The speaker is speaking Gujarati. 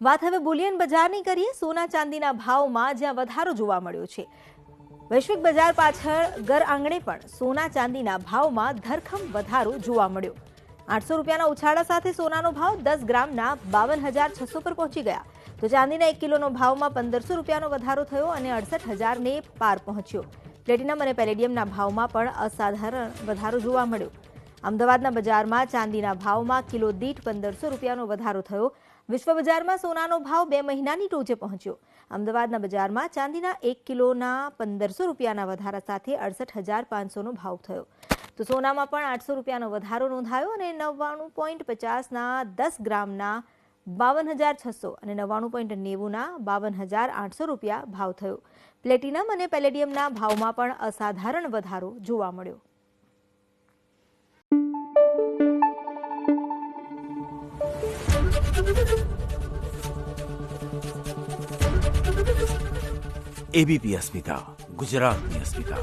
વાત હવે બુલિયન બજારની કરીએ। સોના ચાંદીના ભાવમાં જ્યાં વધારો જોવા મળ્યો છે, વૈશ્વિક બજાર પાછળ ઘર આંગણે પણ સોના ચાંદીના ભાવમાં ધરખમ વધારો જોવા મળ્યો। 800 રૂપિયાના ઉછાળા સાથે સોનાનો ભાવ 10 ગ્રામના 52,600 પર પહોંચી ગયા, તો ચાંદીના 1 કિલોનો ભાવમાં 1500 રૂપિયાનો વધારો થયો અને 68,000ને પાર પહોંચ્યો। પ્લેટિનમ અને પેલેડિયમના ભાવમાં પણ અસાધારણ વધારો જોવા મળ્યો। અમદાવાદના બજારમાં ચાંદીના ભાવમાં કિલો દીઠ 1500 રૂપિયાનો વધારો થયો। વિશ્વ બજારમાં સોનાનો ભાવ 2 મહિનાની ટોચે પહોંચ્યો। અમદાવાદના બજારમાં ચાંદીના 1 કિલોના 1500 રૂપિયાના વધારા સાથે 68,500નો ભાવ થયો, તો સોનામાં પણ 800 રૂપિયાનો વધારો નોંધાયો અને 99.50ના 10 ગ્રામના 52,600 અને 99.90ના 52,800 રૂપિયા ભાવ થયો। પ્લેટિનમ અને પેલેડિયમના ભાવમાં પણ અસાધારણ વધારો જોવા મળ્યો। एबीपी अस्मिता, गुजरातनी अस्मिता।